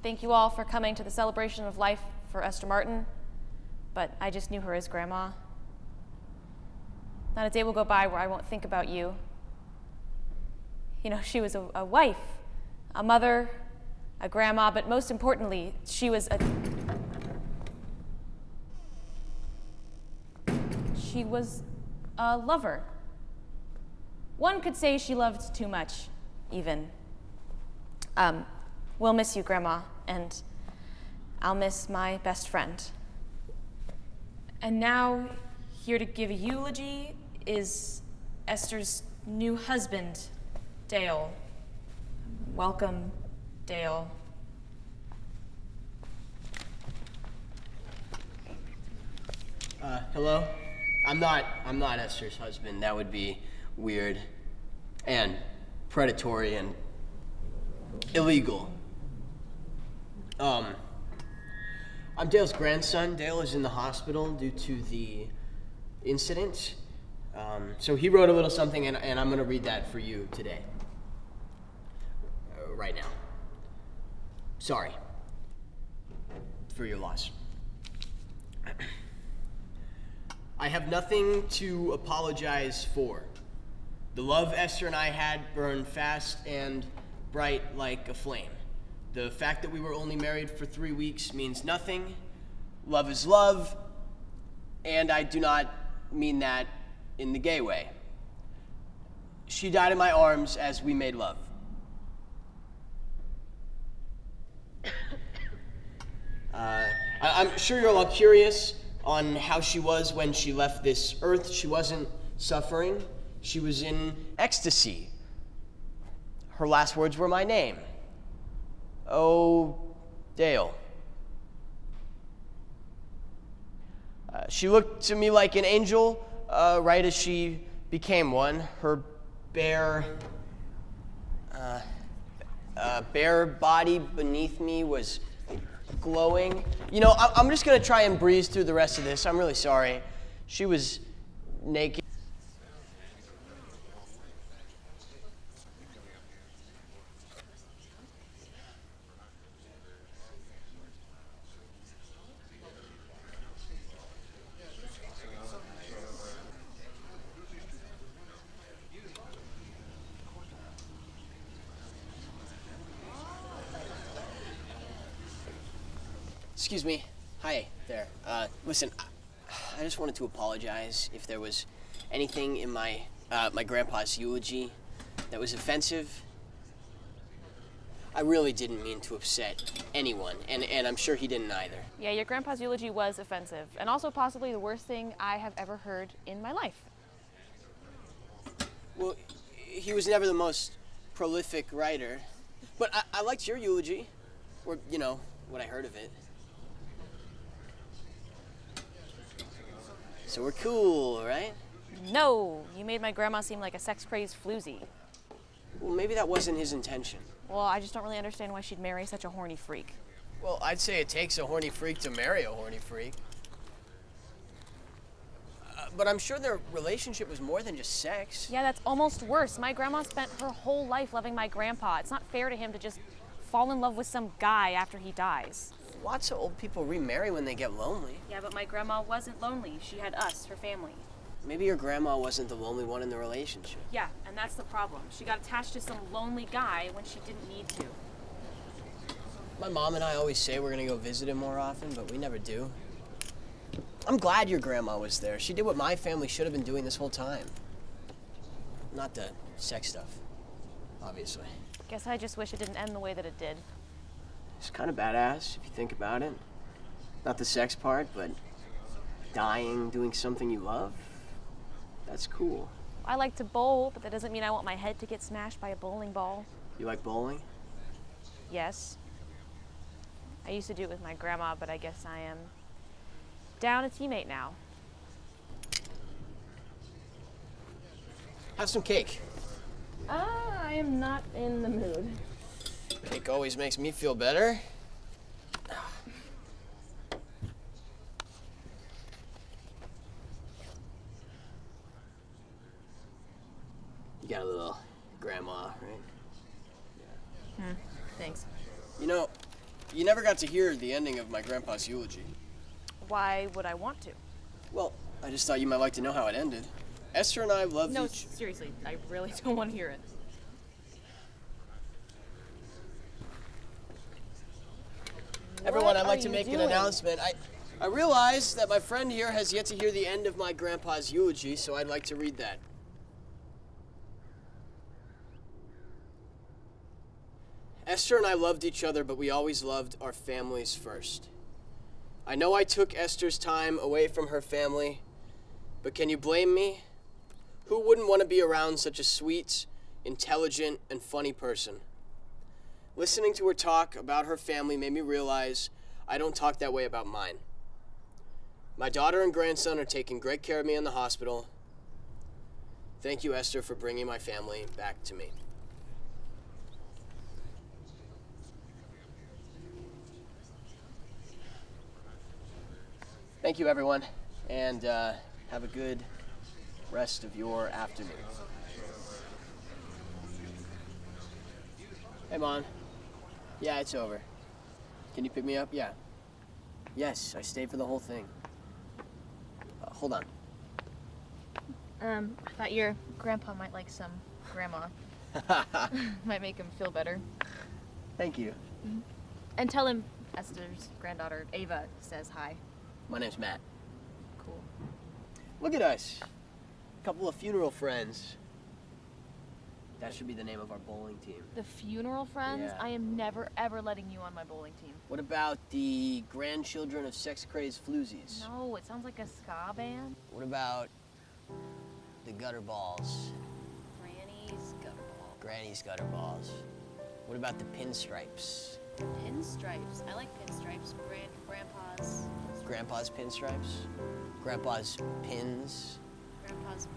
Thank you all for coming to the celebration of life for Esther Martin, but I just knew her as Grandma. Not a day will go by where I won't think about you. You know, she was a wife, a mother, a grandma, but most importantly, she was a lover. One could say she loved too much, even. We'll miss you, Grandma, and I'll miss my best friend. And now, here to give a eulogy is Esther's new husband, Dale. Welcome, Dale. Hello? I'm not Esther's husband. That would be weird and predatory and illegal. I'm Dale's grandson. Dale is in the hospital due to the incident. So he wrote a little something, and I'm gonna read that for you today. Right now. Sorry for your loss. I have nothing to apologize for. The love Esther and I had burned fast and bright like a flame. The fact that we were only married for 3 weeks means nothing. Love is love, and I do not mean that in the gay way. She died in my arms as we made love. I'm sure you're all curious on how she was when she left this earth. She wasn't suffering. She was in ecstasy. Her last words were my name. Oh, Dale. She looked to me like an angel, right as she became one. Her bare body beneath me was glowing. You know, I'm just gonna try and breeze through the rest of this. I'm really sorry. She was naked. Excuse me. Hi there. Listen, I just wanted to apologize if there was anything in my grandpa's eulogy that was offensive. I really didn't mean to upset anyone, and I'm sure he didn't either. Yeah, your grandpa's eulogy was offensive, and also possibly the worst thing I have ever heard in my life. Well, he was never the most prolific writer, but I liked your eulogy, or, you know, what I heard of it. So we're cool, right? No, you made my grandma seem like a sex-crazed floozy. Well, maybe that wasn't his intention. Well, I just don't really understand why she'd marry such a horny freak. Well, I'd say it takes a horny freak to marry a horny freak. But I'm sure their relationship was more than just sex. Yeah, that's almost worse. My grandma spent her whole life loving my grandpa. It's not fair to him to just fall in love with some guy after he dies. Lots of old people remarry when they get lonely. Yeah, but my grandma wasn't lonely. She had us, her family. Maybe your grandma wasn't the lonely one in the relationship. Yeah, and that's the problem. She got attached to some lonely guy when she didn't need to. My mom and I always say we're gonna go visit him more often, but we never do. I'm glad your grandma was there. She did what my family should have been doing this whole time. Not the sex stuff, obviously. Guess I just wish it didn't end the way that it did. It's kind of badass if you think about it. Not the sex part, but dying doing something you love. That's cool. I like to bowl, but that doesn't mean I want my head to get smashed by a bowling ball. You like bowling? Yes. I used to do it with my grandma, but I guess I am down a teammate now. Have some cake. I am not in the mood. Cake always makes me feel better. You got a little grandma, right? Thanks. You know, you never got to hear the ending of my grandpa's eulogy. Why would I want to? Well, I just thought you might like to know how it ended. Esther and I loved No, each... seriously, I really don't want to hear it. Everyone, I'd like are to you make an doing? announcement. I realize that my friend here has yet to hear the end of my grandpa's eulogy, so I'd like to read that. Esther and I loved each other, but we always loved our families first. I know I took Esther's time away from her family, but can you blame me? Who wouldn't want to be around such a sweet, intelligent, and funny person? Listening to her talk about her family made me realize I don't talk that way about mine. My daughter and grandson are taking great care of me in the hospital. Thank you, Esther, for bringing my family back to me. Thank you, everyone, and have a good rest of your afternoon. Hey, Mon. Yeah, it's over. Can you pick me up? Yeah. Yes, I stayed for the whole thing. Hold on. I thought your grandpa might like some grandma. Might make him feel better. Thank you. And tell him Esther's granddaughter, Ava, says hi. My name's Matt. Cool. Look at us. A couple of funeral friends. That should be the name of our bowling team. The funeral friends? Yeah. I am never, ever letting you on my bowling team. What about the grandchildren of sex-crazed floozies? No, it sounds like a ska band. What about the gutter balls? Granny's gutterball. Granny's gutter balls. What about the pinstripes? Pinstripes. I like pinstripes. Grandpa's. Grandpa's pinstripes? Grandpa's pins? Grandpa's